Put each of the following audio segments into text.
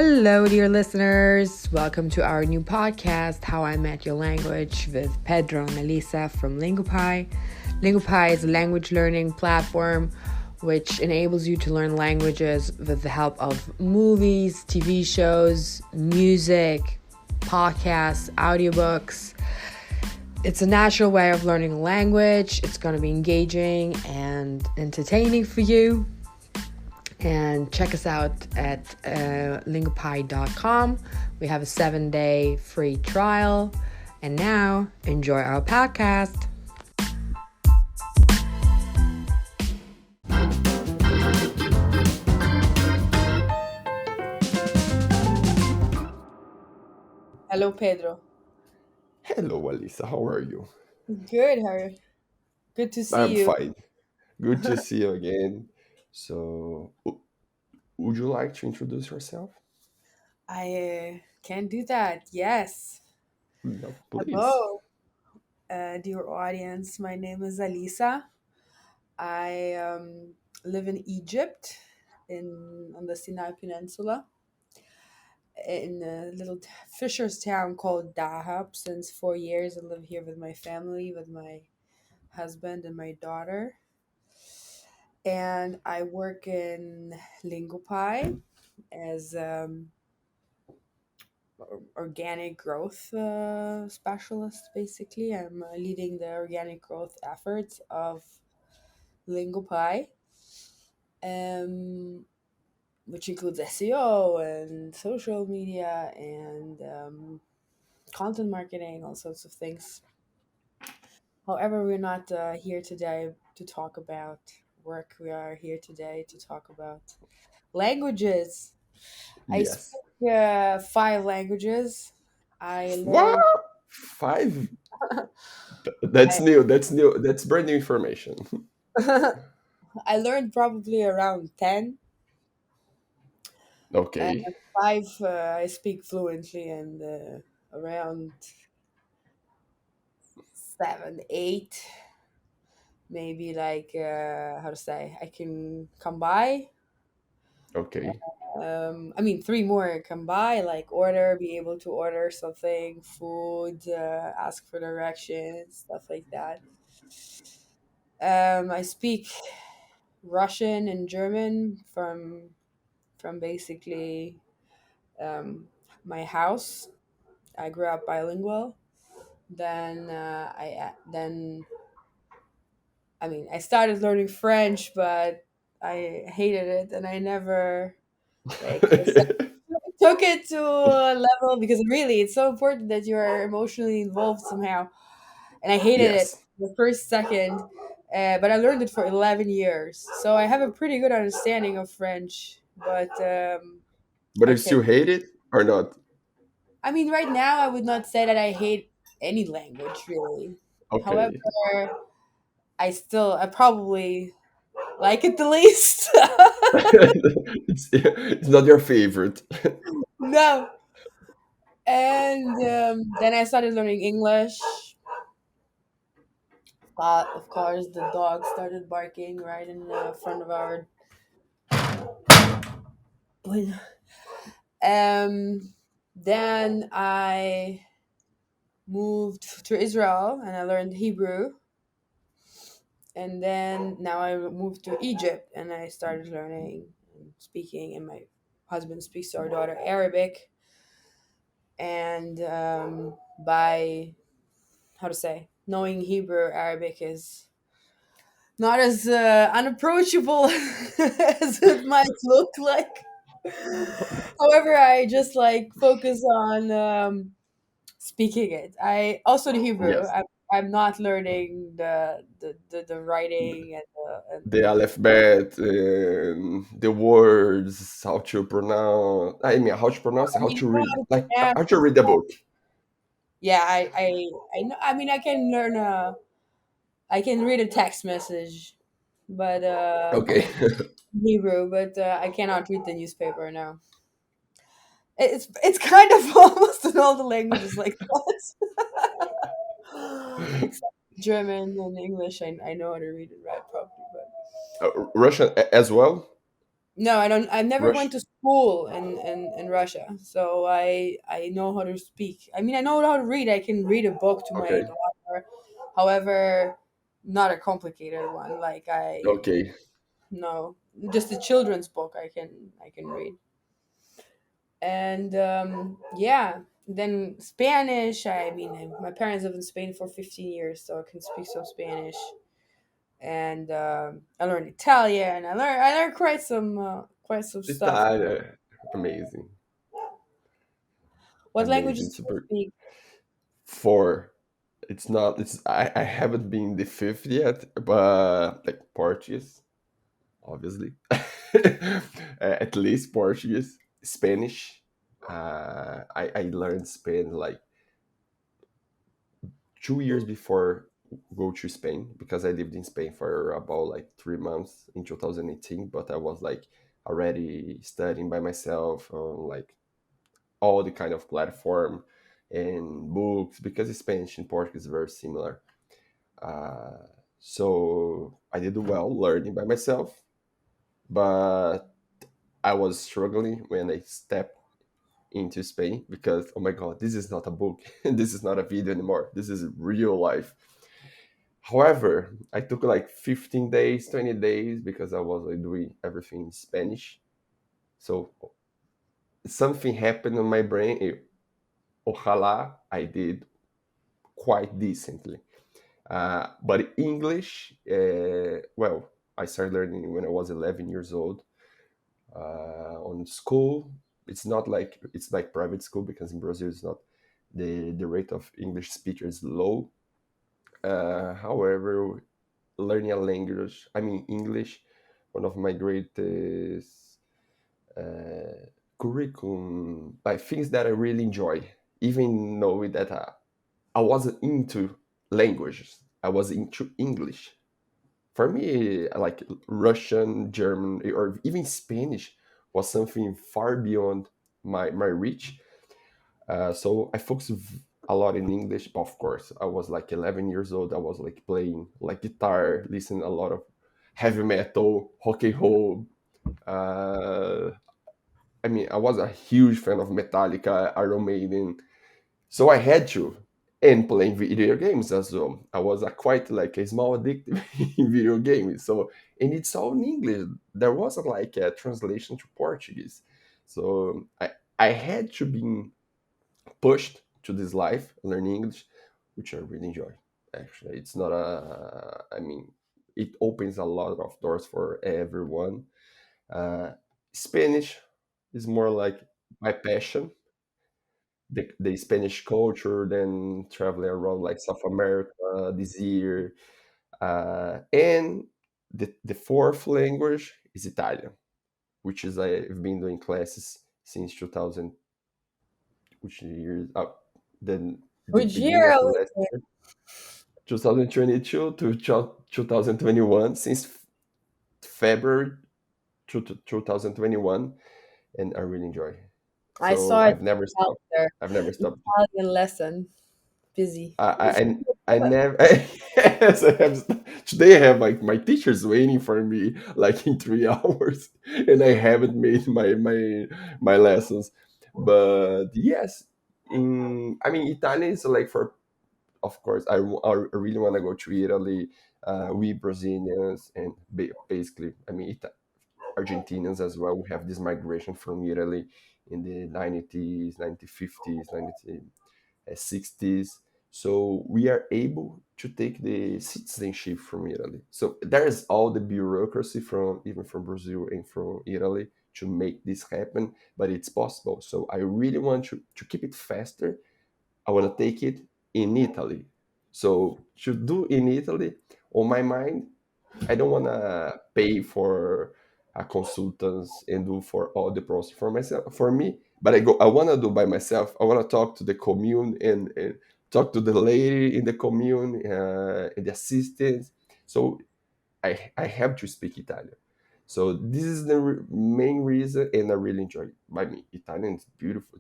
Hello, dear listeners. Welcome to our new podcast, How I Met Your Language, with Pedro and Alissa from Lingopie. Lingopie is a language learning platform which enables you to learn languages with the help of movies, TV shows, music, podcasts, audiobooks. It's a natural way of learning a language. It's going to be engaging and entertaining for you. And check us out at lingopie.com. We have a 7-day free trial. And now, enjoy our podcast. Hello, Pedro. Hello, Alissa. How are you? Good, Harry. Good to see I'm you. fine. Good to see you again. So, would you like to introduce yourself? I can do that. Yes. No, please. Hello, dear audience. My name is Alissa. I live in Egypt, on the Sinai Peninsula, in a little fisher's town called Dahab. Since 4 years, I live here with my family, with my husband and my daughter. And I work in Lingopie as organic growth specialist. Basically, I'm leading the organic growth efforts of Lingopie, um, which includes SEO and social media and content marketing, all sorts of things. However, we're not here today to talk about work. We are here today to talk about languages. I Yes. speak 5 languages. I What? learned. 5? That's I, new. That's new. That's brand new information. I learned probably around 10. And Okay. 5 I speak fluently, and around 7, 8, maybe like, how to say, I can come by. Okay. I mean, 3 more come by, like be able to order something, food, ask for directions, stuff like that. I speak Russian and German from basically um, my house. I grew up bilingual. Then I started learning French, but I hated it, and I never like took it to a level, because really it's so important that you're emotionally involved somehow. And I hated it Yes. the first second, but I learned it for 11 years, so I have a pretty good understanding of French. But But I you can. still hate it or not? I mean, right now I would not say that I hate any language really. However, Okay. I probably like it the least. It's not your favorite. No. And then I started learning English. Of course, the dog started barking right in front of our. Um, then I moved to Israel and I learned Hebrew. And then now I moved to Egypt and I started learning and speaking. And my husband speaks to our daughter Arabic. And by, how to say, knowing Hebrew, Arabic is not as unapproachable as it might look like. However, I just like focus on speaking it. I also the Hebrew. Yes. I'm not learning the writing and The alphabet, the words, how to pronounce. I mean, how to pronounce, I how mean, to I know read, how to like pronounce how to it. read the book. Yeah, I know. I mean, I can learn I can read a text message, but Okay. Hebrew, but I cannot read the newspaper now. It's kind of almost in all the languages like that. Except German and English, I know how to read and write properly, but Russian as well. No, I don't. I never Rush. went to school in Russia, so I know how to speak. I mean, I know how to read. I can read a book to my Okay. daughter. However, not a complicated one. Like I Okay. no, just a children's book. I can read. And yeah, then Spanish. I mean, my parents live in Spain for 15 years, so I can speak some Spanish. And I learned Italian. I learned quite some stuff. Italia. Amazing. What Amazing. languages do you Super. speak? Four. It's not. It's. I haven't been the fifth yet, but like Portuguese, obviously. At least Portuguese, Spanish. I learned Spanish like 2 years before go to Spain because I lived in Spain for about like 3 months in 2018. But I was like already studying by myself on like all the kind of platform and books because Spanish and Portuguese is very similar. Uh, so I did well learning by myself, but I was struggling when I stepped into Spain because oh my god, this is not a book, this is not a video anymore. This is real life. However, I took like 15 days, 20 days because I was like doing everything in Spanish. So something happened in my brain. Ojalá I did quite decently. But English, well, I started learning when I was 11 years old on school. It's like private school because in Brazil it's not the rate of English speakers is low. However, learning a language, I mean English, one of my greatest uh, curriculum, like things that I really enjoy, even knowing that I wasn't into languages, I was into English. For me, like Russian, German, or even Spanish was something far beyond my reach. So I focused a lot in English. Of course, I was like 11 years old. I was like playing like guitar, listening a lot of heavy metal, rock and roll. Uh, I mean, I was a huge fan of Metallica, Iron Maiden. So I had to, and playing video games as well. I was a quite like a small addictive in video games. So and it's all in English. There wasn't like a translation to Portuguese. So I had to be pushed to this life, learning English, which I really enjoy. Actually, it's not a. I mean, it opens a lot of doors for everyone. Uh, Spanish is more like my passion, the Spanish culture, then traveling around like South America this year. And the fourth language is Italian, which is I've been doing classes since 2000, which years up, then the Which beginning year? of the last year, 2022 to 2021, since February to 2021, and I really enjoy. I So saw it I've never out stopped. there. I've never stopped. Italian lesson. Busy. I You I, should I do I it. never. Yes, I have, today I have like my teachers waiting for me like in 3 hours, and I haven't made my lessons. But yes, I mean Italian is like for, of course I really want to go to Italy. We Brazilians and basically I mean Argentinians as well. We have this migration from Italy in the 90s, 1950s, 1960s. So we are able to take the citizenship from Italy. So there's all the bureaucracy from even from Brazil and from Italy to make this happen, but it's possible. So I really want to keep it faster. I want to take it in Italy. So to do in Italy, on my mind, I don't want to pay for a consultants and do for all the process for myself for me. But I want to do by myself. I want to talk to the commune and talk to the lady in the commune and the assistants. So I have to speak Italian. So this is the main reason, and I really enjoy it. By me, Italian is beautiful.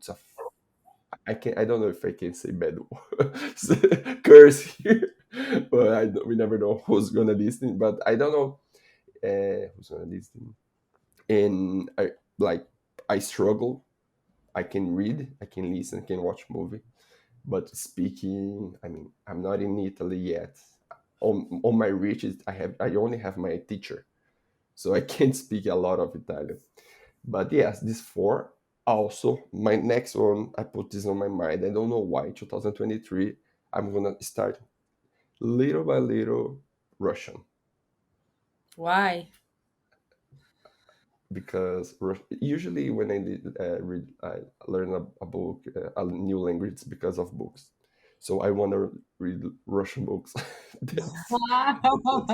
I can I don't know if I can say bad curse here, but we never know who's gonna listen. But I don't know who's gonna listen. and I struggle. I can read, I can listen, I can watch movie, but speaking, I mean, I'm not in Italy yet. On my reaches, I only have my teacher, so I can't speak a lot of Italian. But yes, this four. Also, my next one, I put this on my mind. I don't know why. 2023, I'm gonna start little by little Russian, Why? because usually when I learn a book, a new language, it's because of books. So I want to read Russian books. Wow.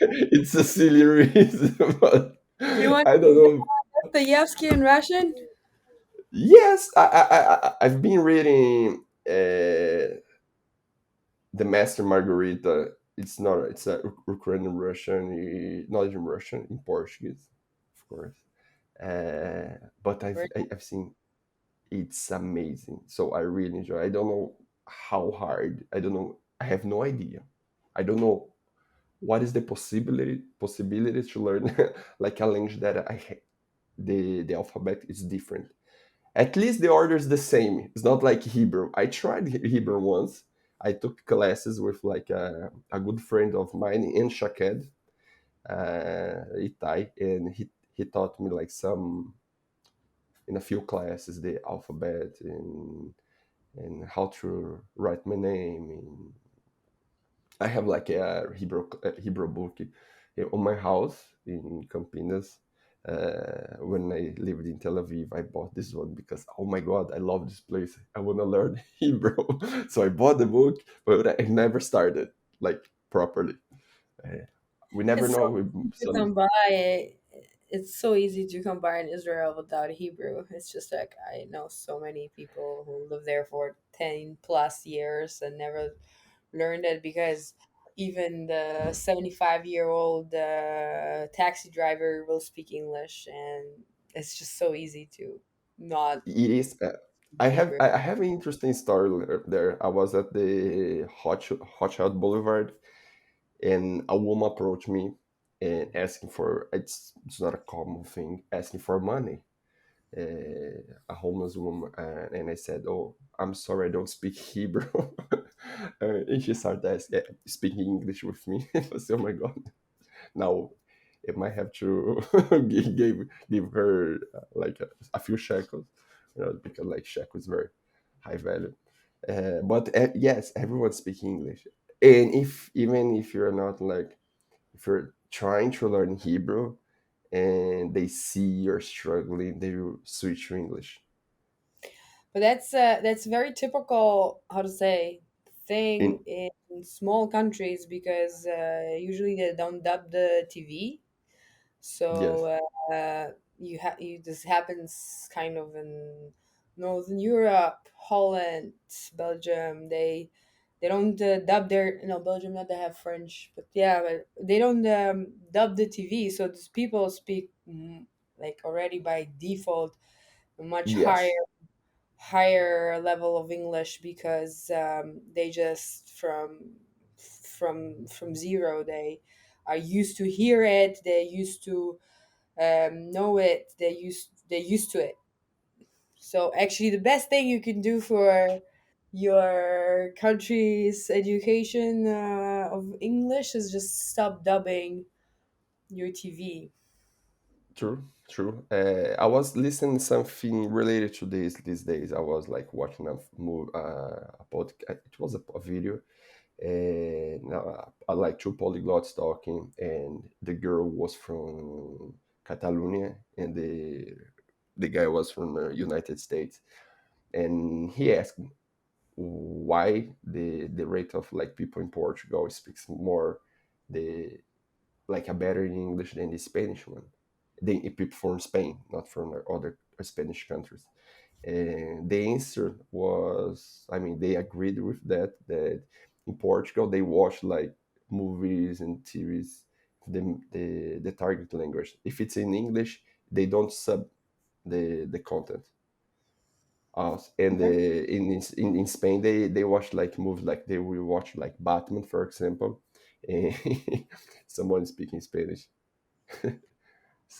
It's a silly reason, but You want I don't know. Dostoevsky in Russian? Yes, I've been reading the Master Margarita. It's not. It's a Ukrainian Russian, not even Russian, in Portuguese, of course. But I've seen it's amazing. So I really enjoy. I don't know how hard. I don't know. I have no idea. I don't know what is the possibility to learn like a language that the alphabet is different. At least the order is the same. It's not like Hebrew. I tried Hebrew once. I took classes with like a good friend of mine in Shaked, Itai, and he taught me like some in a few classes the alphabet and how to write my name. And I have like a Hebrew book on my house in Campinas. When I lived in Tel Aviv, I bought this one because oh my god, I love this place. I want to learn Hebrew, so I bought the book, but I never started like properly. Uh, we never It's so know. We, easy to some come by. It's so easy to come by in Israel without Hebrew. It's just like I know so many people who live there for 10 plus years and never learned it because even the 75-year-old taxi driver will speak English, and it's just so easy to not it is. I have Hebrew. I have an interesting story there. I was at the Hot Boulevard, and a woman approached me and asking for it's not a common thing asking for money, a homeless woman, and I said, "Oh, I'm sorry, I don't speak Hebrew." And she started speaking English with me. I said, "Oh my god, now I might have to give her like a few shekels, because like shekel is very high value." But yes, everyone's speaking English, and if even if you're not like if you're trying to learn Hebrew and they see you're struggling, they will switch to English. But that's very typical, how to say, thing In in small countries because usually they don't dub the TV. yes, So you this happens kind of in Northern Europe, Holland, Belgium. They don't dub their no Belgium not they have French, but yeah, but they don't dub the TV. So these people speak like already by default a much yes, higher level of English because they just from zero they are used to hear it. They used to know it. They used to it. So actually, the best thing you can do for your country's education of English is just stop dubbing your TV. true, true. I was listening something related to this these days. I was like watching a podcast. It was a video, and I like two polyglots talking, and the girl was from Catalonia, and the guy was from the United States, and he asked why the rate of like people in Portugal speaks more the like a better English than the Spanish one. The people from Spain, not from the other Spanish countries. And the answer was, I mean, they agreed with that in Portugal they watch like movies and series the target language. If it's in English, they don't sub the content. And Okay. in Spain they watch like movies like they will watch like Batman, for example, and someone speaking Spanish.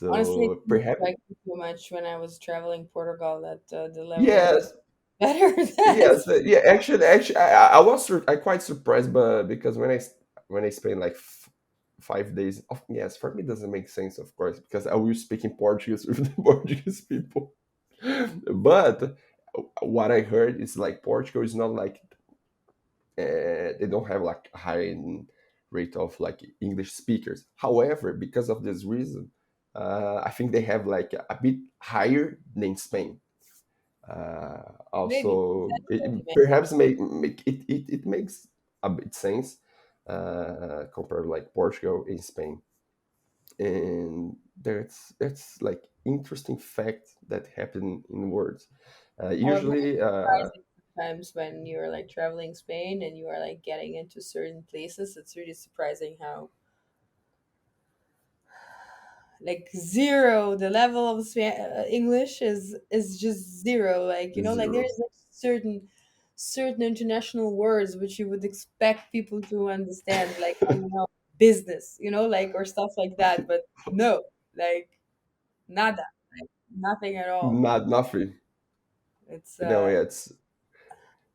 Honestly, it So didn't perhaps strike me too much when I was traveling Portugal that the level of yes, better than yes, yeah. Actually, I was I quite surprised, but because when I spent like 5 days, yes, for me it doesn't make sense, of course, because I will speak in Portuguese with the Portuguese people. But what I heard is like Portugal is not like they don't have like a high rate of like English speakers. However, because of this reason, I think they have like a bit higher than Spain. maybe Also, maybe, maybe. perhaps it makes a bit sense compared to like Portugal and Spain. And that's like interesting fact that happen in words. Or maybe Usually, surprising sometimes when you're like traveling Spain and you are like getting into certain places. It's really surprising how like zero the level of English is just zero. Like like zero. there's like certain international words which you would expect people to understand, like I don't know, business, like or stuff like that. But no, like nada, like nothing at all. Not nothing. It's No, yeah, it's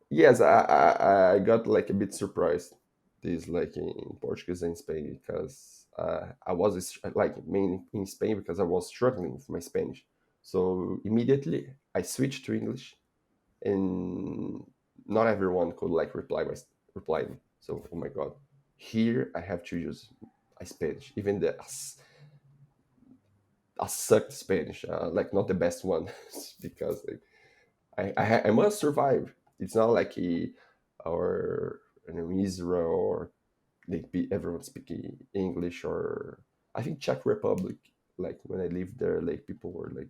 yes. I got like a bit surprised. This like in Portuguese and Spain because I was like mainly in Spain because I was struggling with my Spanish. So immediately I switched to English, and not everyone could like reply me. So oh my god, here I have to use my Spanish, even the I sucked Spanish, like not the best one, because like, I must survive. It's not like or Israel or everyone speaking English or I think Czech Republic. Like when I lived there, like people were like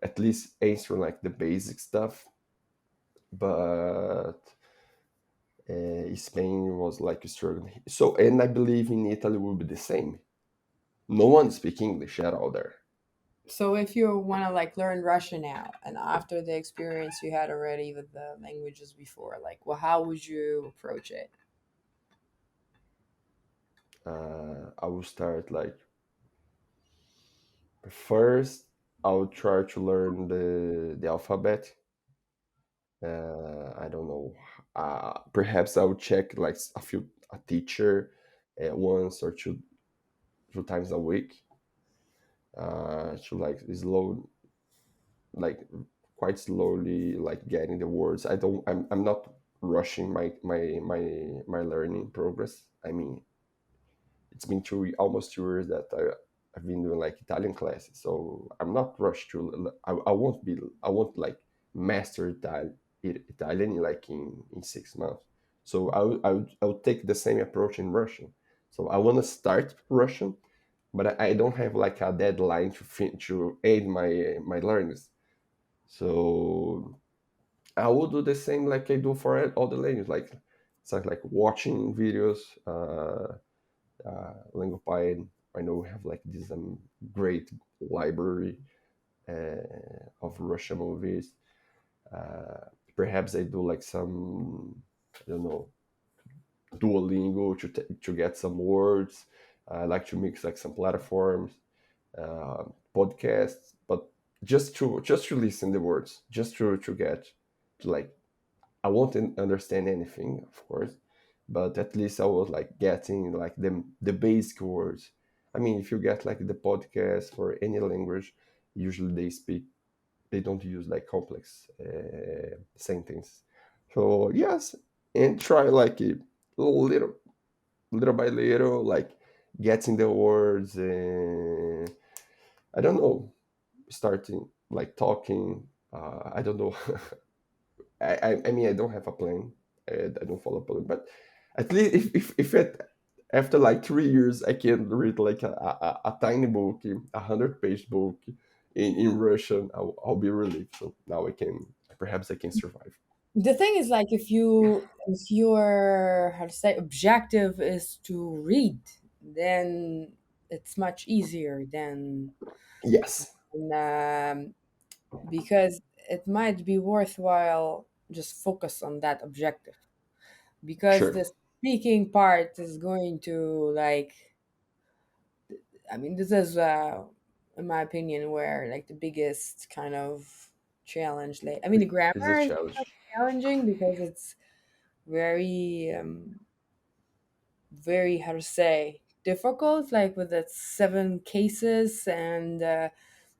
at least answering like the basic stuff, but Spain was like struggling. So and I believe in Italy will be the same. No one speak English at all there. so if you want to like learn Russian now, and after the experience you had already with the languages before, like, well, how would you approach it? I will start like first. I will try to learn the alphabet. I don't know. Perhaps I will check like a teacher once or two times a week to like like quite slowly like getting the words. I'm not rushing my learning progress. I mean, it's been almost 2 years that I've been doing like Italian classes, so I'm not rushed to. I won't like master Italian like in 6 months. So I will take the same approach in Russian. So I want to start Russian, but I don't have like a deadline to aid my learners. So I will do the same like I do for all the languages. Like it's like watching videos. Lingopie. I know we have like this great library of Russian movies. Uh, Perhaps I do like some, I don't know, Duolingo to get some words. I like to mix like some platforms, uh, podcasts, but just to listen the words, just to get to like I won't understand anything, of course, but at least I was like getting like the basic words. I mean, if you get like the podcast for any language, usually they don't use like complex sentence. So yes, and try like a little by little, like getting the words and I don't know, starting like talking. I don't know. I mean, I don't have a plan. I don't follow a plan, but at least if after like 3 years I can read like a tiny book, 100-page book in Russian, I'll be relieved. So now perhaps I can survive. The thing is, like, if your how to say objective is to read, then it's much easier Yes, um, because it might be worthwhile just focus on that objective, because sure. the speaking part is going to like I mean, this is, in my opinion, where like the biggest kind of challenge. Like, I mean, the It's a grammar is challenge. challenging because it's very, very, how to say, difficult. Like with the seven cases and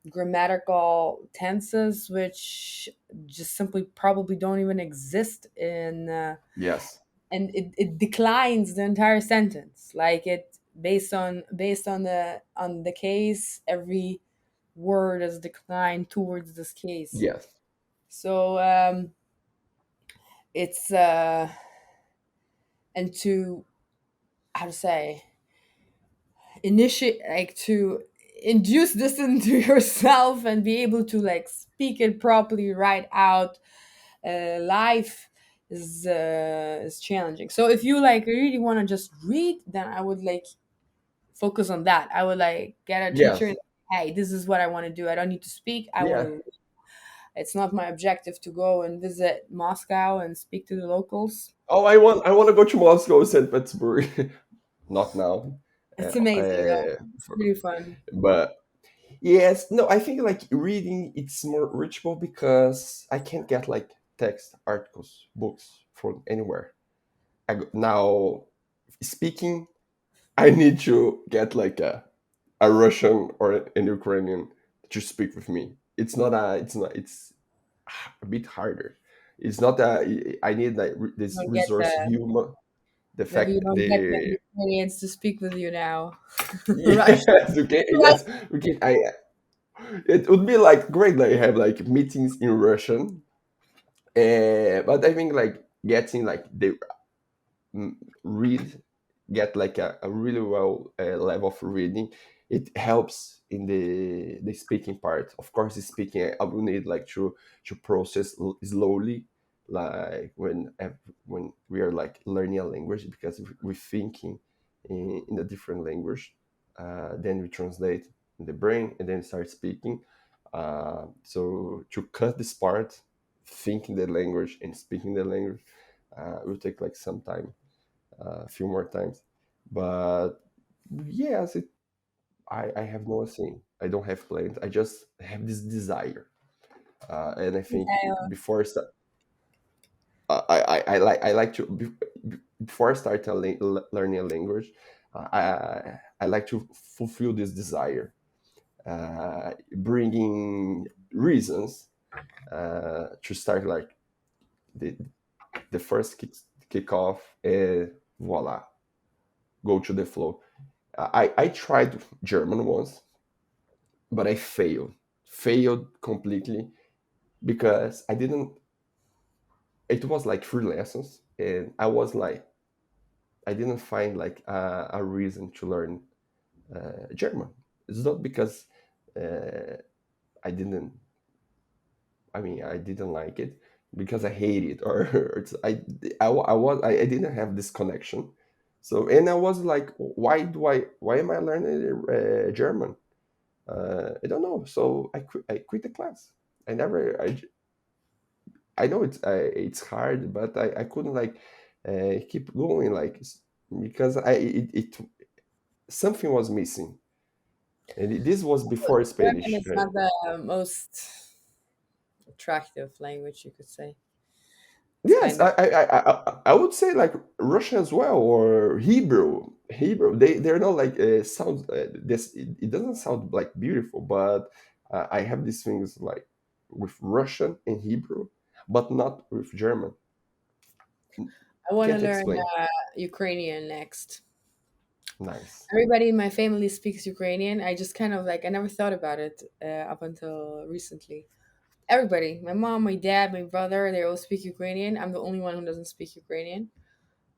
grammatical tenses, which just simply probably don't even exist in. Yes, And it declines the entire sentence, like it based on the case, every word is declined towards this case. yes, So it's and to, how to say, initiate, like to induce this into yourself and be able to like speak it properly right out live is challenging. So if you like really want to just read, then I would like focus on that. I would like get a teacher yes, and, hey, this is what I want to do. I don't need to speak. I want yeah. to. It's not my objective to go and visit Moscow and speak to the locals. Oh, I want to go to Moscow, St. Petersburg. Not now, It's amazing though. It's for, really fun. but yes, no, I think like reading it's more reachable because I can't get like text, articles, books from anywhere. Now speaking, I need to get like a Russian or an Ukrainian to speak with me. It's a bit harder. It's not a I need like You this don't get resource the human. The Maybe you fact don't get the the Ukrainians to speak with you now. Russian. yes, okay, yes, okay. I it would be like great like have like meetings in Russian, but I think like getting like the mm, read get like a really well level of reading, it helps in the speaking part. Of course the speaking I will need like to process slowly, like when we are like learning a language, because we're thinking in a different language, then we translate in the brain and then start speaking, so to cut this part, thinking the language and speaking the language, will take like some time, a few more times. But yes, I have no thing. I don't have plans. I just have this desire, and I think Yeah, before I start, I like to before I start learning a language, I like to fulfill this desire, bringing reasons to start like the the first kick off, and voila, go to the flow. I tried German once, but I failed completely because I didn't. It was like 3 lessons, and I was like, I didn't find like a reason to learn German. It's not because uh, I didn't. I mean, I didn't like it because I hate it, or I didn't have this connection. So, and I was like, why am I learning German? I don't know. So I quit the class. I know it's hard, but I couldn't like keep going like because it something was missing, and this was before German Spanish. is not the most attractive language, you could say. It's Yes, kind of. I would say like Russian as well, or Hebrew. Hebrew, they're not like sounds this. It doesn't sound like beautiful, but I have these things like with Russian and Hebrew, but not with German. I want to Can't learn explain. Ukrainian next. Nice, Everybody in my family speaks Ukrainian. I just kind of like, I never thought about it up until recently. Everybody, my mom, my dad, my brother, they all speak Ukrainian. I'm the only one who doesn't speak Ukrainian.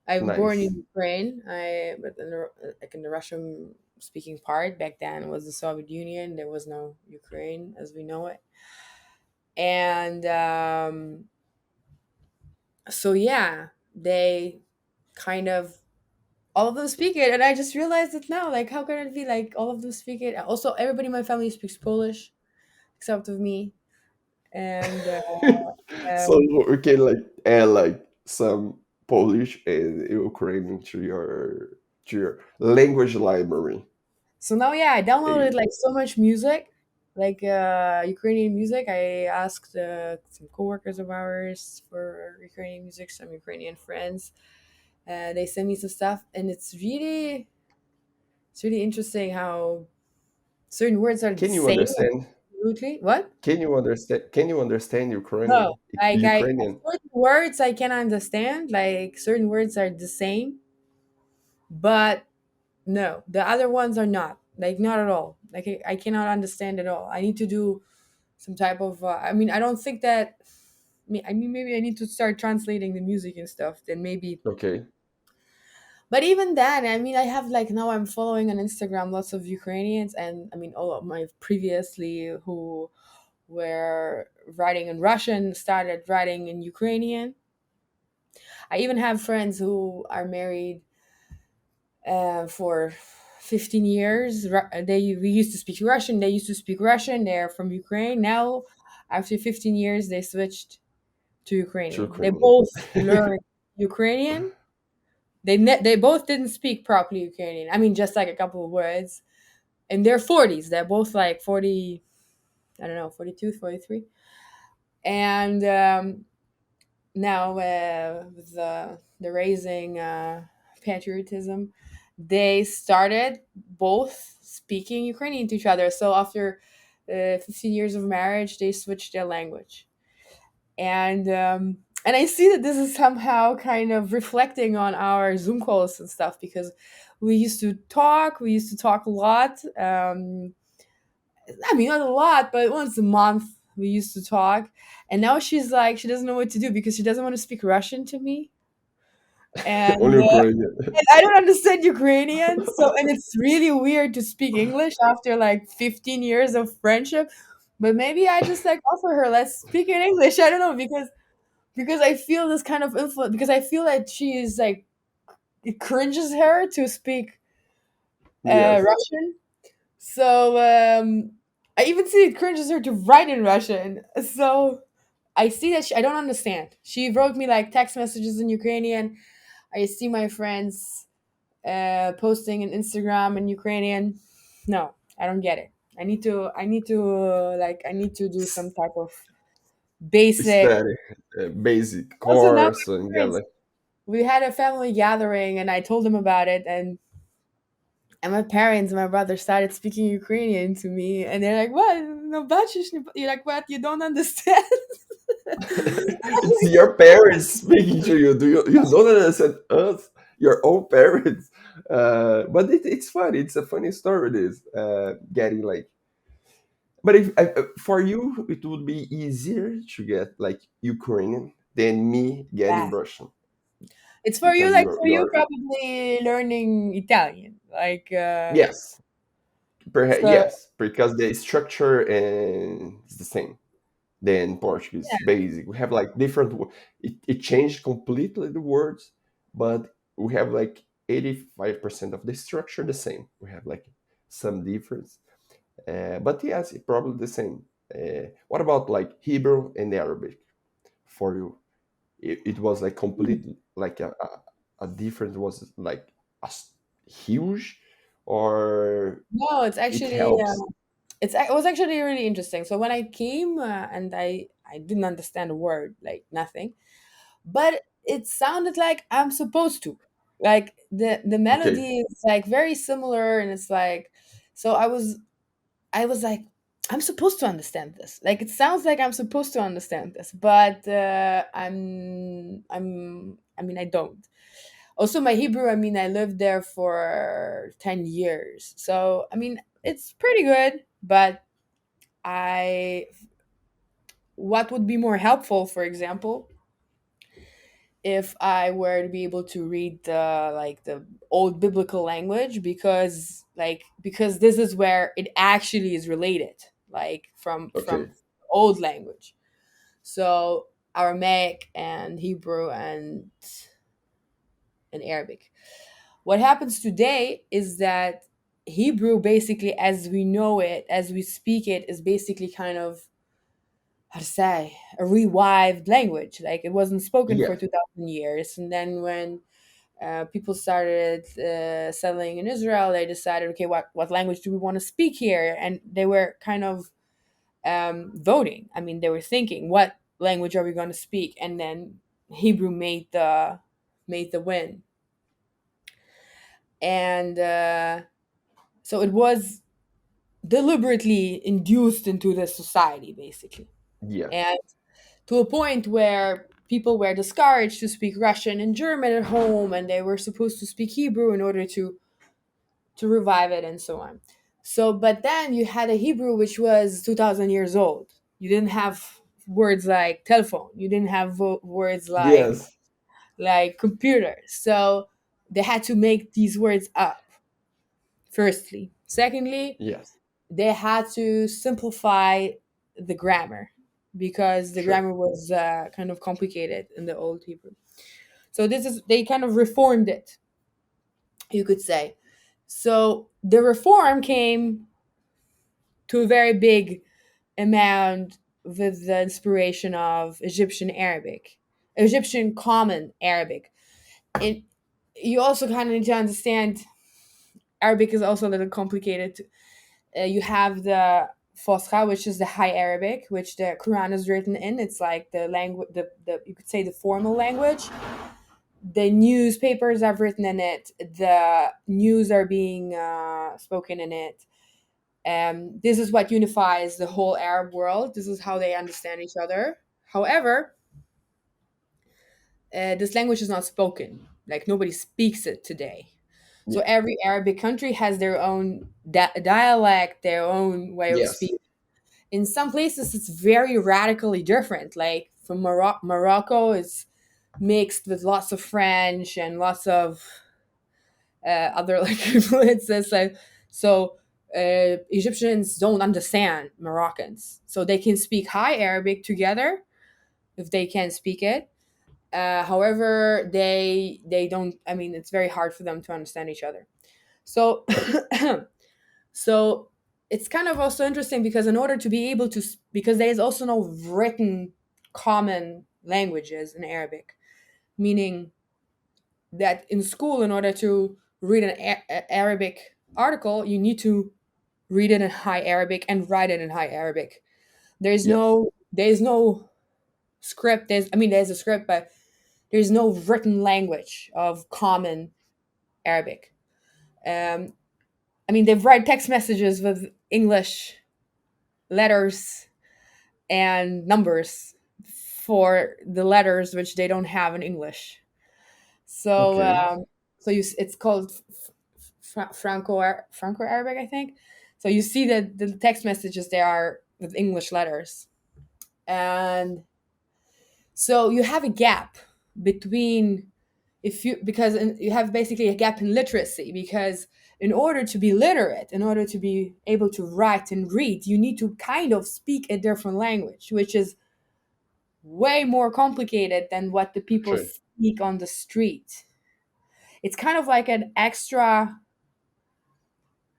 I'm born nice, in Ukraine. But in the, like in the Russian speaking part back then, it was the Soviet Union. There was no Ukraine as we know it. And so yeah, they kind of, all of them speak it, and I just realized it now. Like, how can it be like all of them speak it? Also, everybody in my family speaks Polish except of me. And so um, we can like add like some Polish and Ukrainian to your language library. So now, yeah, I downloaded Okay. like so much music, like Ukrainian music. I asked some coworkers of ours for Ukrainian music, some Ukrainian friends. They sent me some stuff, and it's really interesting how certain words are the Can you same. understand? Absolutely. What? Can you understand? Can you understand No, Ukrainian? like Ukrainian. certain words I can understand. Like certain words are the same, but no, the other ones are not. Like not at all. Like I cannot understand at all. I need to do some type of. I mean, I don't think that. I mean, maybe I need to start translating the music and stuff. Then maybe. Okay. But even then, I mean, I have like now I'm following on Instagram lots of Ukrainians, and I mean, all of my previously who were writing in Russian started writing in Ukrainian. I even have friends who are married for 15 years. We used to speak Russian. They used to speak Russian. They're from Ukraine. Now, after 15 years, they switched to To Ukrainian. They Ukrainian. both learned Ukrainian. They both didn't speak properly Ukrainian. I mean, just like a couple of words. In their 40s, they're both like 40. I don't know, 42, 43. And now with the raising patriotism, they started both speaking Ukrainian to each other. So after 15 years of marriage, they switched their language. And I see that this is somehow kind of reflecting on our Zoom calls and stuff, because we used to talk a lot. I mean, not a lot, but once a month we used to talk. And now she's like, she doesn't know what to do because she doesn't want to speak Russian to me. Only And, Ukrainian. and I don't understand Ukrainian. So, and it's really weird to speak English after like 15 years of friendship. But maybe I just like offer her, let's speak in English. I don't know, because I feel this kind of influence, because I feel that she is like, it cringes her to speak Yes. Russian. So I even see it cringes her to write in Russian. So I see that I don't understand. She wrote me like text messages in Ukrainian. I see my friends posting in Instagram in Ukrainian. No, I don't get it. I need to do some type of basic. Study. Basic Also now course my and get parents, like. we had a family gathering and I told them about it, and my parents, my brother started speaking Ukrainian to me, and they're like, "What? No, bachиш не You're like, what? You don't understand?" It's your parents speaking to you. You don't understand us, your own parents? But it's funny. It's a funny story. This getting like. But if for you, it would be easier to get like Ukrainian than me getting Yeah, Russian it's for you. because Like you're for you, probably learning Italian. Like, yes, so yes, because the structure is the same than Portuguese basic. We have like different. It changed completely the words, but we have like 85% of the structure the same. We have like some difference, but yes, it's probably the same. What about like Hebrew and Arabic for you? It was like completely like a difference was like huge, or no, it's it actually helps. it was actually really interesting. So when I came and I didn't understand a word, like nothing, but it sounded like I'm supposed to. Like the Okay, melody is like very similar, and it's like, so I was like, I'm supposed to understand this. Like it sounds like I'm supposed to understand this, but I mean, I don't. Also, my Hebrew, I mean, I lived there for 10 years, so I mean, it's pretty good. But I, what would be more helpful, for example, if I were to be able to read the old biblical language, because this is where it actually is related, like from okay, old language. So Aramaic and Hebrew and Arabic. What happens today is that Hebrew, basically as we know it, as we speak it, is basically kind of, how to say, a revived language. Like it wasn't spoken for yeah, 2,000 years, and then when People started settling in Israel. They decided, okay, what language do we want to speak here? And they were kind of voting. I mean, they were thinking, what language are we going to speak? And then Hebrew made the win. And so it was deliberately induced into the society, basically. Yeah. And to a point where people were discouraged to speak Russian and German at home, and they were supposed to speak Hebrew in order to revive it and so on. So, but then you had a Hebrew which was 2,000 years old. You didn't have words like telephone. You didn't have words Yes. like computer. So they had to make these words up. Firstly, secondly, Yes. they had to simplify the grammar because the Sure. grammar was kind of complicated in the old Hebrew. So this is they kind of reformed it, you could say. So the reform came to a very big amount with the inspiration of Egyptian Arabic, Egyptian Common Arabic. And you also kind of need to understand Arabic is also a little complicated. You have the Fosha, which is the High Arabic, which the Quran is written in. It's like the language, the you could say the formal language. The newspapers are written in it. The news are being spoken in it. This is what unifies the whole Arab world. This is how they understand each other. However, this language is not spoken. Like nobody speaks it today. So Yeah. every Arabic country has their own dialect, their own way of Yes. speaking. In some places, it's very radically different. Like from Morocco, it's mixed with lots of French and lots of other like influences. Like so, Egyptians don't understand Moroccans, so they can speak High Arabic together if they can speak it. However, they don't. I mean, it's very hard for them to understand each other. So, so it's kind of also interesting because in order to be able to, because there is also no written common languages in Arabic, meaning that in school, in order to read an Arabic article, you need to read it in High Arabic and write it in High Arabic. Yes. There's no script. There's a script, but there's no written language of common Arabic. Um, they write text messages with English letters and numbers for the letters which they don't have in English. So, Okay. it's called Franco Arabic, I think. So you see that the text messages they are with English letters, and so you have a gap between if you because you have basically a gap in literacy because in order to be literate, in order to be able to write and read, you need to kind of speak a different language, which is way more complicated than what the people Sure. speak on the street. It's kind of like an extra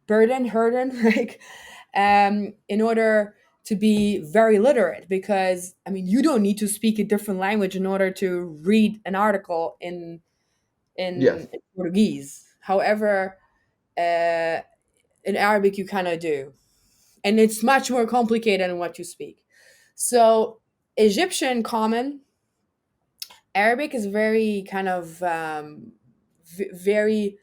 burden like in order to be very literate because you don't need to speak a different language in order to read an article Yes. in Portuguese. However, uh, in Arabic you kind of do, and it's much more complicated than what you speak. So Egyptian Common Arabic is very kind of very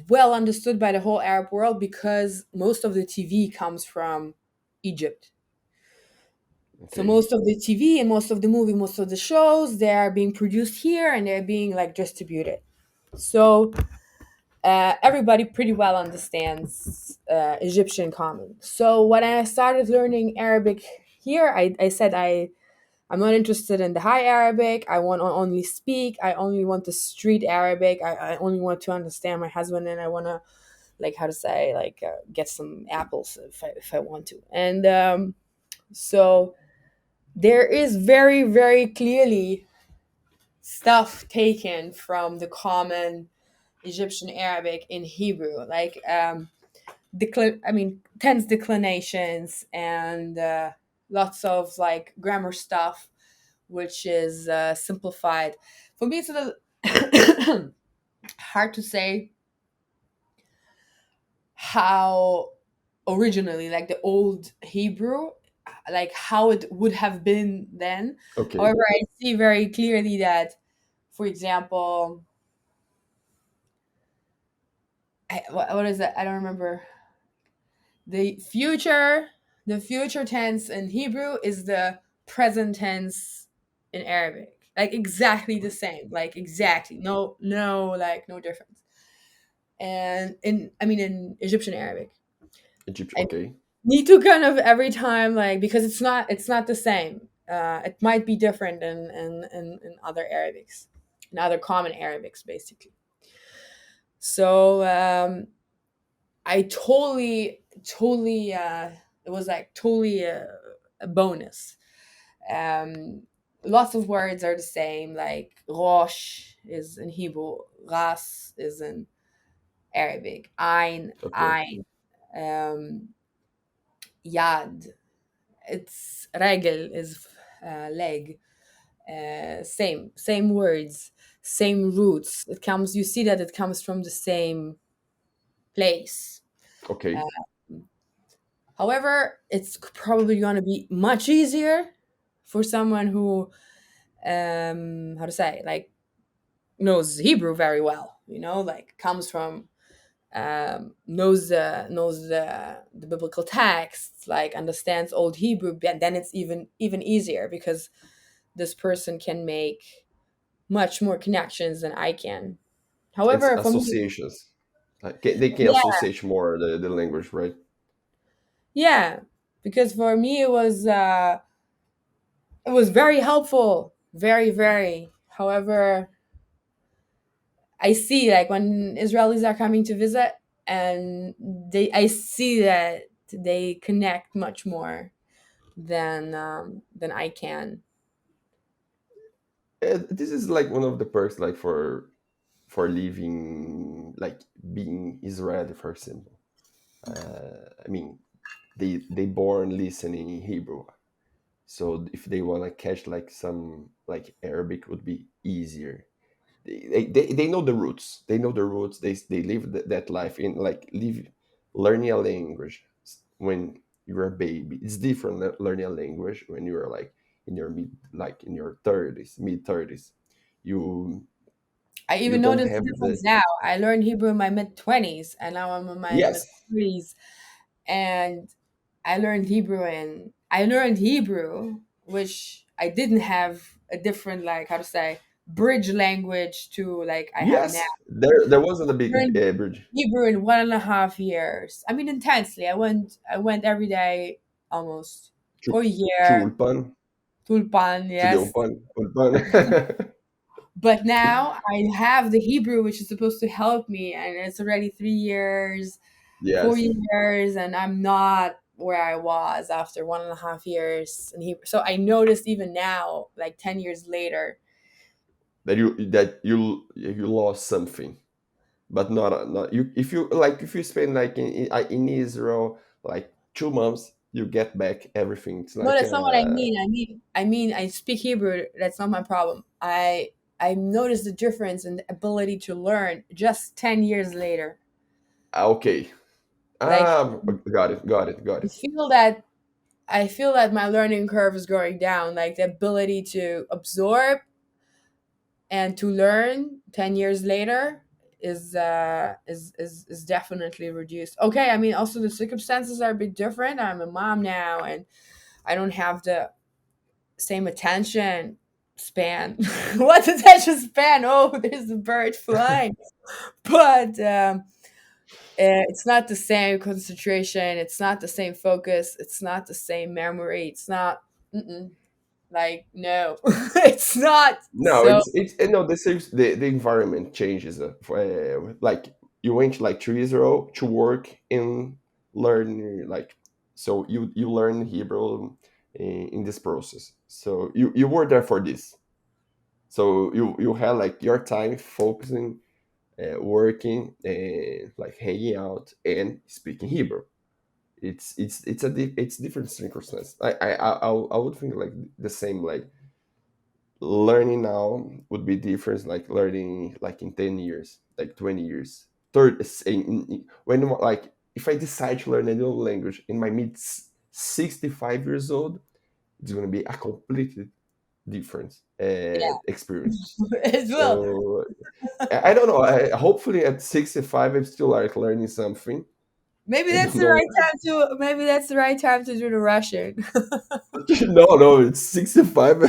well understood by the whole Arab world because most of the TV comes from Egypt. So Okay. most of the TV and most of the movie, most of the shows, they are being produced here and they're being like distributed. So everybody pretty well understands Egyptian Common. So when I started learning Arabic here, I said I'm not interested in the High Arabic. I want to only speak. I only want the street Arabic. I only want to understand my husband, and I want to like how to say get some apples if I want to. And so there is very very clearly stuff taken from the common Egyptian Arabic in Hebrew, like tense declinations and lots of like grammar stuff which is simplified. For me, it's a little hard to say how originally, like the old Hebrew, like how it would have been then. Okay. However, I see very clearly that, for example, what is that? I don't remember. The future, the future tense in Hebrew is the present tense in Arabic. Like exactly the same. Like exactly. Like no difference. And in Egyptian Arabic. Egypt. I Okay. need to kind of every time, like, because it's not the same. It might be different in other Arabics, in other common Arabics, basically. So I totally, it was like totally a bonus. Um, Lots of words are the same. Like rosh is in Hebrew, ras is in Arabic, Okay. ein, um, yad. It's regel is leg. Same words, same roots. It comes. You see that it comes from the same place. Okay. However, it's probably going to be much easier for someone who, how to say, like knows Hebrew very well. Like comes from, knows the biblical texts, like understands Old Hebrew. And then it's even easier because this person can make much more connections than I can. It's However, for me, associations. Like, they can yeah, associate more the language, right? yeah, because for me it was very helpful, very, very. However, I see, like, when Israelis are coming to visit, and I see that they connect much more than I can. This is like one of the perks, like for living, like being Israeli, for example. I mean, they born listening Hebrew, so if they want to catch like some like Arabic, would be easier. They know the roots. They know the roots. They live that life in like live learning a language when you're a baby. It's different learning a language when you're like in your in your 30s, mid 30s. You I you even don't noticed the have the. difference now. I learned Hebrew in my mid 20s, and now I'm in my mid Yes. 30s, and I learned Hebrew, which I didn't have a different, like, how to say, bridge language to, like, I have now. Yes, there wasn't a big Learned bridge. Hebrew in 1.5 years. I mean, intensely. I went every day almost to, for a to year. Ulpan, Tulpan, to the yes. Ulpan. But now I have the Hebrew, which is supposed to help me, and it's already 3 years, four Yes, years, and I'm not where I was after 1.5 years in Hebrew. So I noticed even now, like 10 years later. that you lost something, but not you. If you spend like in Israel like 2 months, you get back everything. It's No, like that's not what I mean. I mean, I speak Hebrew. That's not my problem. I noticed the difference in the ability to learn just 10 years later. okay. Like, Got it, got it, got I it. feel that I feel that my learning curve is going down. Like the ability to absorb and to learn 10 years later is definitely reduced. Okay, I mean, also the circumstances are a bit different. I'm a mom now, and I don't have the same attention span. What attention span? Oh, there's a bird flying. But it's not the same concentration. It's not the same focus. It's not the same memory. It's not. Mm-mm. Like, no, it's not. No, So it's no, the environment changes. Like you went like to Israel to work and learn, like, so you learn Hebrew in this process. So you were there for this. So you had like your time focusing, working, and like hanging out and speaking Hebrew. It's different circumstance. I would think like the same, like learning now would be different, like learning like in 10 years, like 20 years, when like if I decide to learn a new language in my mid 65 years old, it's going to be a completely different Yeah, experience. as well. So I don't know. Hopefully at 65, I'm still like learning something. Maybe I that's don't the know. right time to. Maybe that's the right time to do the Russian. No, no, it's 65.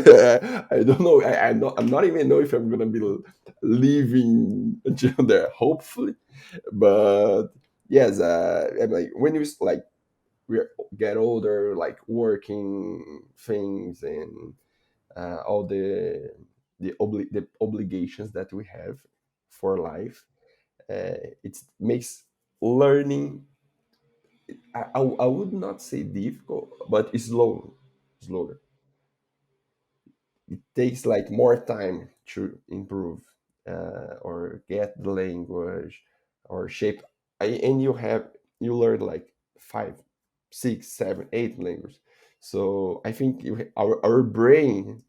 I don't know. I'm not even know if I'm gonna be living until there. Hopefully, but yes, I'm like when like we get older, like working things and all the obligations that we have for life, it makes learning. I would not say difficult, but it's slower. It takes like more time to improve or get the language or shape. And you learn like five, six, seven, eight languages. So I think our brain.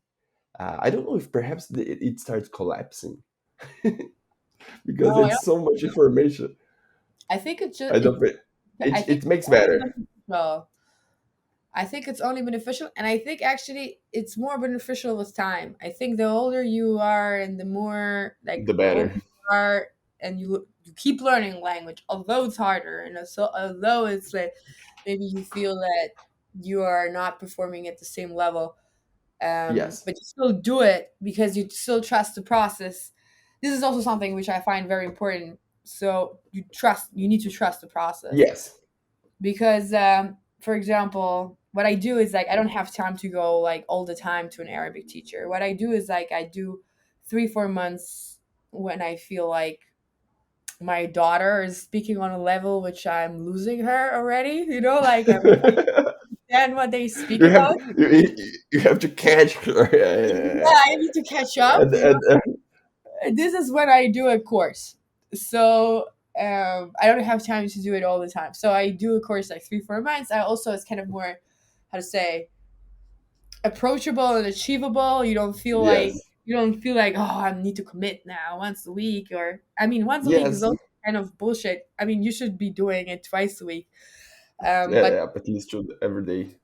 I don't know if perhaps it starts collapsing because No, I it's don't. so much information. I think it just. I don't. I think It it's makes only better. beneficial. I think it's only beneficial, and I think actually it's more beneficial with time. I think the older you are, and the more like The the older better. you are, and you keep learning language, although it's harder, and so although it's like maybe you feel that you are not performing at the same level, Yes. but you still do it because you still trust the process. This is also something which I find very important. So you need to trust the process Yes. because for example, what I do is like I don't have time to go like all the time to an Arabic teacher. What I do is like I do 3 4 months when I feel like my daughter is speaking on a level which I'm losing her already, like I understand what they speak you have about. you have to catch her. Yeah, I need to catch up. This is when I do a course. So I don't have time to do it all the time. So I do a course like 3 4 months. I also it's kind of more how to say approachable and achievable. Yes. You don't feel like oh I need to commit now once a week or I mean once a week is Yes. also kind of bullshit. I mean you should be doing it twice a week. Yeah, But yeah, at least every day.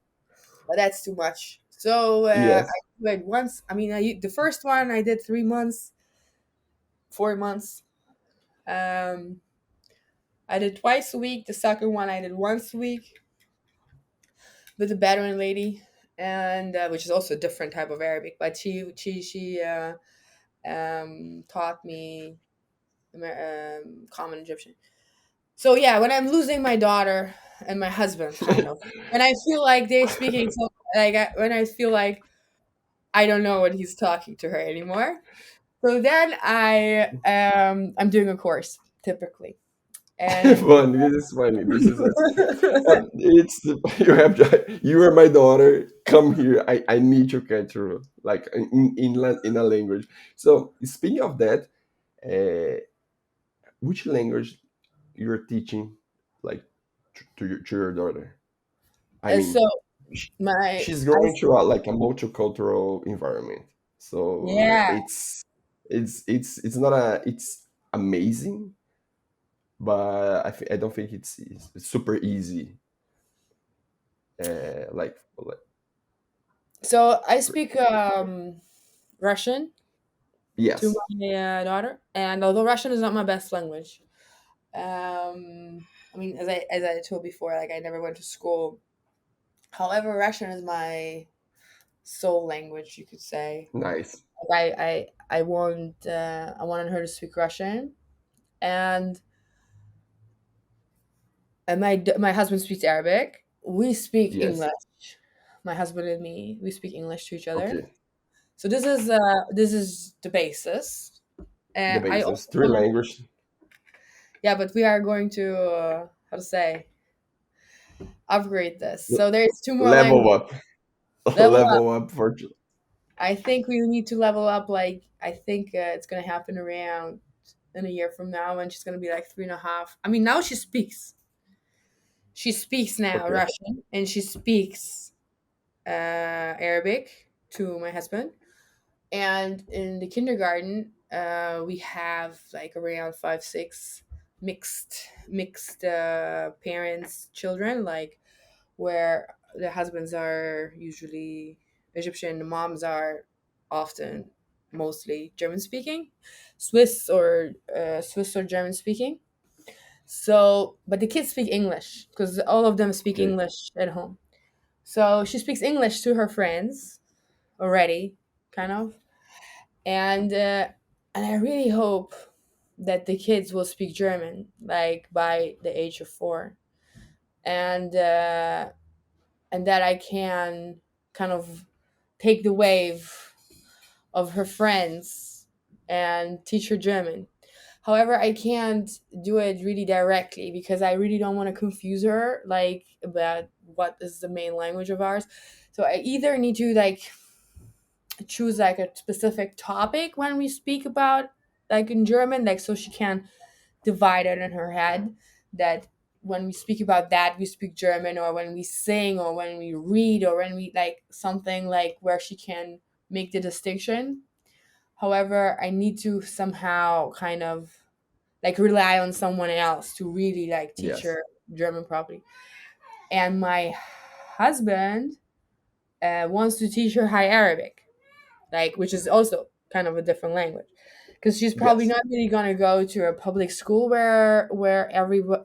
that's too much. So Yes. I do it once. I mean the first one I did 3 months, 4 months. Um, I did twice a week. The second one I did once a week with the Bedouin lady, and which is also a different type of Arabic. But she taught me common Egyptian. So yeah, when I'm losing my daughter and my husband, kind of, when I feel like they're speaking, so when I feel like I don't know what he's talking to her anymore. So then I'm doing a course typically, and Funny. This is funny. This is it's you have to, you are my daughter. Come here. I need to catch her like in a language. So speaking of that, uh, which language you're teaching like to your daughter? I so mean, sh- my she's I growing to like a multicultural environment, so yeah. it's not a it's amazing, but I don't think it's super easy. Like So I speak Russian to yes, my daughter, and although Russian is not my best language, I mean, as I told before, like I never went to school. However, Russian is my soul language, you could say. nice. Like I wanted her to speak Russian, and my husband speaks Arabic. We speak Yes, English. My husband and me, we speak English to each other. okay. So this is the basis. The I basis, also three want to, language, yeah, but we are going to how to say upgrade this. So there's two more level languages. up, Level up. level up for I think we need to level up. Like I think it's gonna happen around in a year from now, when she's gonna be like 3.5. I mean, now she speaks. She speaks now okay. Russian, and she speaks Arabic to my husband. And in the kindergarten, we have like around 5, 6 mixed parents, children, like where the husbands are usually Egyptian, the moms are often mostly German speaking, Swiss or German speaking. So, but the kids speak English because all of them speak Okay. English at home. So she speaks English to her friends already, kind of, and I really hope that the kids will speak German like by the age of 4, and and that I can kind of take the wave of her friends and teach her German. However, I can't do it really directly because I really don't want to confuse her like about what is the main language of ours. So I either need to like choose like a specific topic when we speak about like in German, like so she can divide it in her head that when we speak about that we speak German, or when we sing, or when we read, or when we like something like where she can make the distinction. However, I need to somehow kind of like rely on someone else to really like teach Yes. her German properly. And my husband wants to teach her High Arabic, like which is also kind of a different language, because she's probably Yes. not really gonna go to a public school where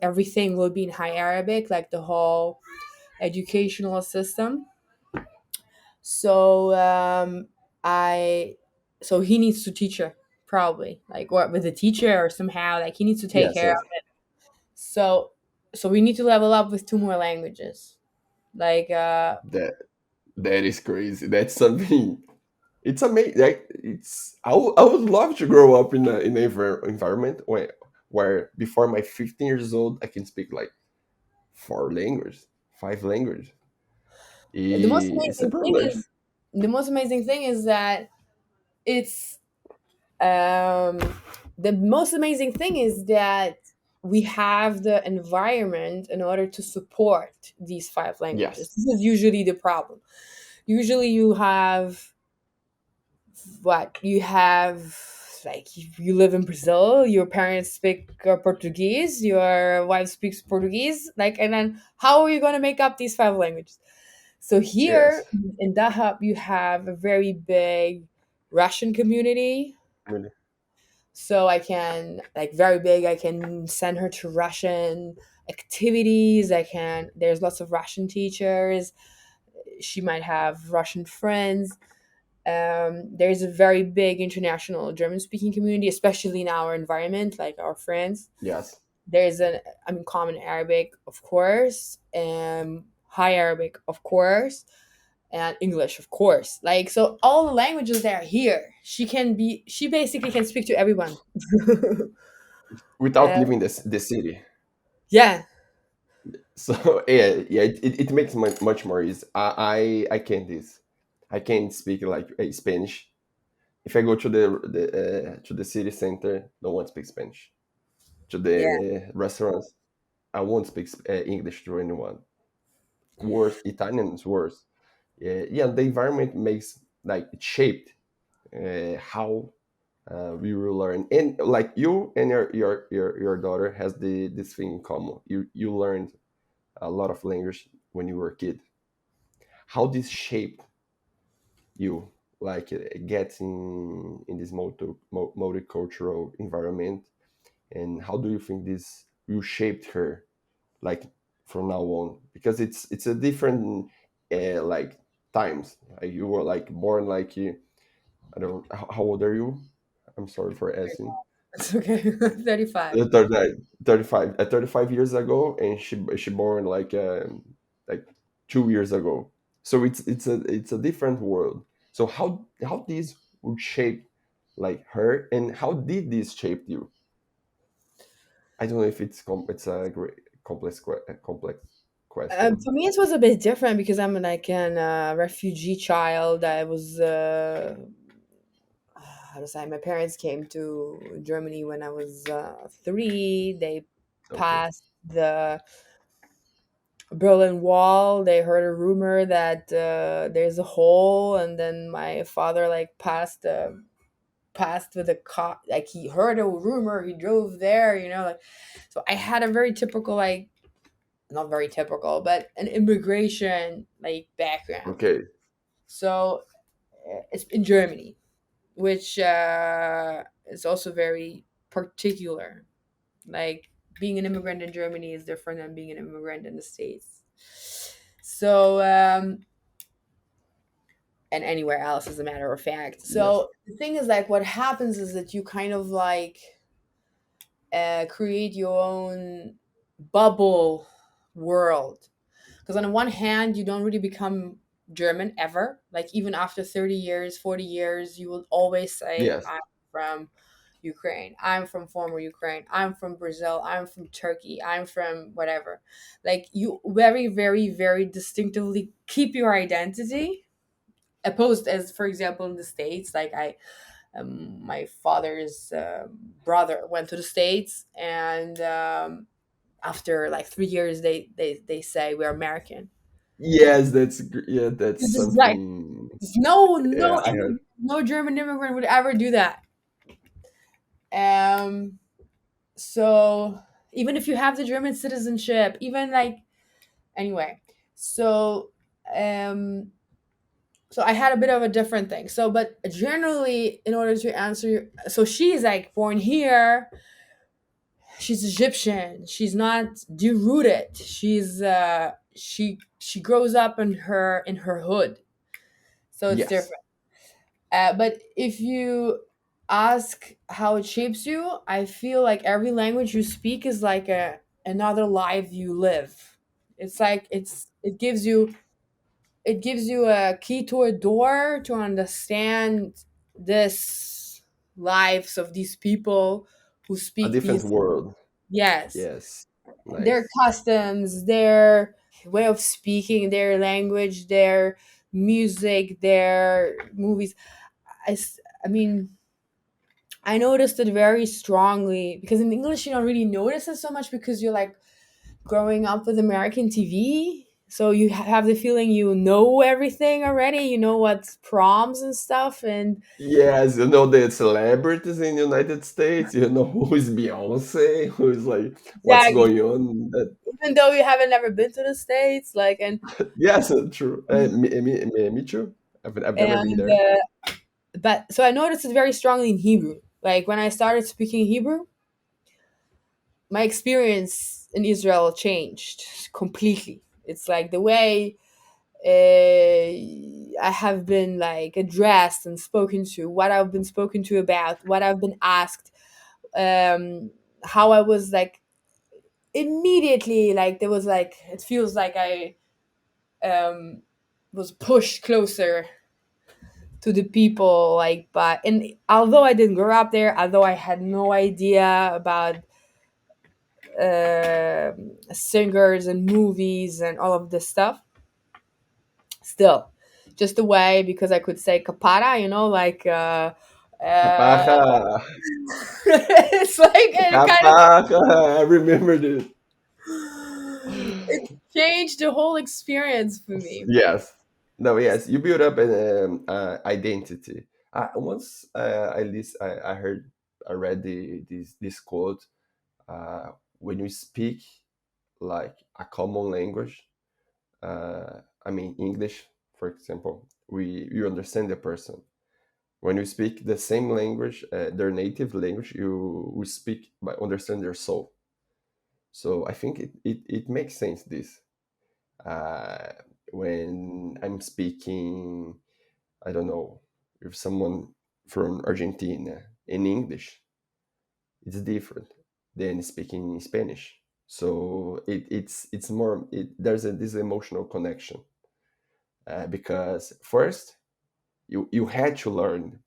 everything will be in High Arabic, like the whole educational system. So I so he needs to teach her probably like or with a teacher or somehow like he needs to take Yes. care of Yes. it. So we need to level up with 2 more languages. Like That that is crazy. That's something. It's amazing. Like, it's I would love to grow up in an environment where before my 15 years old I can speak like 4 languages, 5 languages. the most It's a amazing thing privilege. is the most amazing thing is that it's um, the most amazing thing is that we have the environment in order to support these 5 languages. Yes. This is usually the problem. Usually you have what you have like you live in Brazil, your parents speak Portuguese, your wife speaks Portuguese, like, and then how are you going to make up these 5 languages? So here Yes. in Dahab you have a very big Russian community. Really. So I can like very big. I can send her to Russian activities. I can. There's lots of Russian teachers. She might have Russian friends. There's a very big international German speaking community, especially in our environment, like our friends. Yes. There's an I mean common Arabic, of course, and High Arabic, of course, and English, of course. Like so, all the languages that are here, she basically can speak to everyone. Without Uh, leaving the city. yeah, So yeah, it makes much more easy. I can't this. I can't speak like Spanish. If I go to the city center, no one speaks Spanish. To yeah. the restaurants, I won't speak English to anyone. Worse, Italian is worse. Yeah, yeah. The environment makes like it shaped how we will learn, and like you and your daughter has this thing in common. You learned a lot of language when you were a kid. How this shaped you, like getting in this multicultural environment, and how do you think this will shape her, like from now on? Because it's a different like times. Like, you were like born like I don't. How old are you? I'm sorry for asking. It's okay. 35. 35 35 years ago, and she born like 2 years ago. So it's a different world. So how this would shape like her, and how did this shape you? I don't know if it's a great complex question. For me, it was a bit different because I'm like an refugee child. I was, how to say, my parents came to Germany when I was 3. They Okay. passed the Berlin Wall. They heard a rumor that there's a hole, and then my father like passed with a car. Like he heard a rumor, he drove there. Like so. I had a very typical like not very typical, but an immigration like background. Okay. So it's in Germany, which is also very particular. Like being an immigrant in Germany is different than being an immigrant in the States. So and anywhere else, as a matter of fact. Yes. So the thing is, like, what happens is that you kind of like create your own bubble world. Because on the one hand, you don't really become German ever. Like even after 30 years, 40 years, you will always say, Yes. I'm from Ukraine. I'm from former Ukraine. I'm from Brazil. I'm from Turkey. I'm from whatever. Like you very, very, very distinctively keep your identity. Opposed as, for example, in the States, like my father's brother went to the States, and after like 3 years, they say we're American. Yes, yeah, that's This is like something. no Yeah, I heard. no German immigrant would ever do that. Um, so even if you have the German citizenship, even like anyway, so um, so I had a bit of a different thing. So, but generally, in order to answer your, so she's like born here. She's Egyptian. She's not derooted. She grows up in her hood, so it's Yes. different. But if you ask how it shapes you, I feel like every language you speak is like a another life you live. It's like it gives you a key to a door to understand this lives of these people who A speak different these, world. yes, Yes. their Nice. customs, their way of speaking, their language, their music, their movies. I mean, I noticed it very strongly because in English you don't really notice it so much because you're like growing up with American TV. So you have the feeling you know everything already. You know what's proms and stuff, and Yes, you know the celebrities in the United States. You know who is Beyonce, who is like what's yeah, going on. That even though you haven't never been to the States, like yes, true. Me too. I've never been and there. but so I noticed it very strongly in Hebrew. Like when I started speaking Hebrew, my experience in Israel changed completely. It's like the way I have been like addressed and spoken to, what I've been spoken to about, what I've been asked, how I was like immediately like there was like it feels like I um, was pushed closer to the people like but and although I didn't grow up there, although I had no idea about singers and movies and all of this stuff, still just the way because I could say kapara, like Capaca, it's like it kind of capaca. I remembered it. it changed the whole experience for me. Yes. No, yes, you build up an identity. Once at least I heard, I read this quote. When you speak like a common language, I mean English, for example, we you understand the person. When you speak the same language, their native language, you we speak by understand their soul. So I think it makes sense this. Uh, when I'm speaking, I don't know, if someone from Argentina in English, it's different than speaking Spanish. So it's more there's this emotional connection because first you had to learn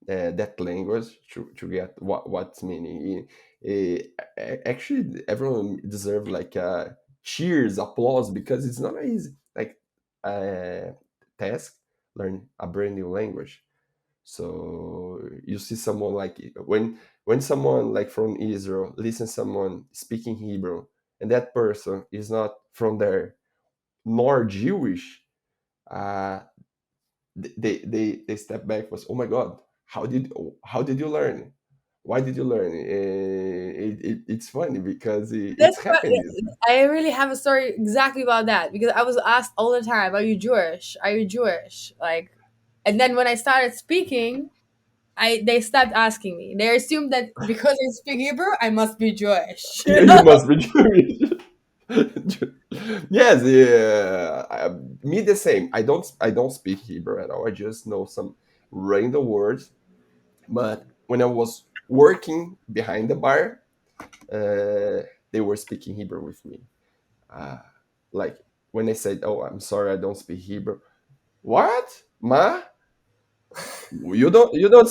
that language to get what's meaning. Actually, everyone deserves like cheers, applause because it's not easy. Like task, learn a brand new language. So you see someone like when someone like from Israel listens someone speaking Hebrew, and that person is not from there. nor Jewish, uh, they step back was, oh my god, how did you learn, why did you learn? It's funny because That's it's what happening. I really have a story exactly about that because I was asked all the time, "Are you Jewish? Are you Jewish?" Like, and then when I started speaking, I they stopped asking me. They assumed that because I speak Hebrew, I must be Jewish. You must be Jewish. Yes, yeah. Me the same. I don't speak Hebrew at all. I just know some random words. But when I was working behind the bar, they were speaking Hebrew with me. Uh, like when they said, "Oh, I'm sorry, I don't speak Hebrew." What? Ma? You don't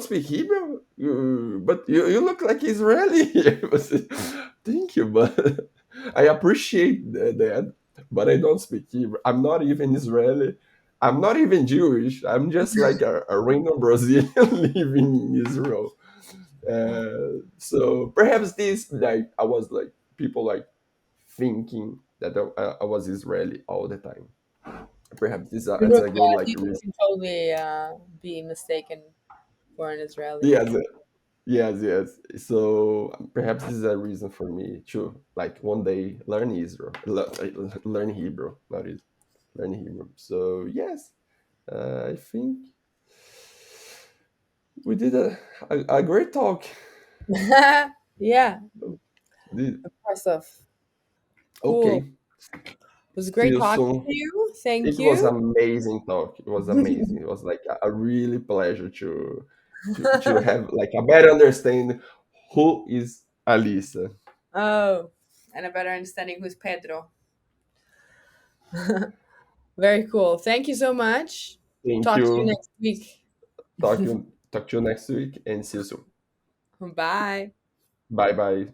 speak Hebrew, but you look like Israeli. I was, thank you, but I appreciate that, but I don't speak Hebrew. I'm not even Israeli. I'm not even Jewish. I'm just like a random Brazilian living in Israel. So perhaps this, like, I was like, people like thinking that I was Israeli all the time. Perhaps this it's a good, like, You reason. can totally be mistaken for an Israeli. Yes, yes, yes. So perhaps this is a reason for me to, like, one day learn Israel, learn Hebrew, not is learn Hebrew. So yes, I think we did a great talk. Yeah, Did- impressive. Cool. Okay, It was see great you talking soon. to you. Thank It was you. amazing talk. It was amazing. It was like a really pleasure to have like a better understanding who is Alisa. Oh, and a better understanding who's Pedro. Very cool. Thank you so much. Thank Talk to you you. next week. Talk to you next week and see you soon. Bye. Bye bye.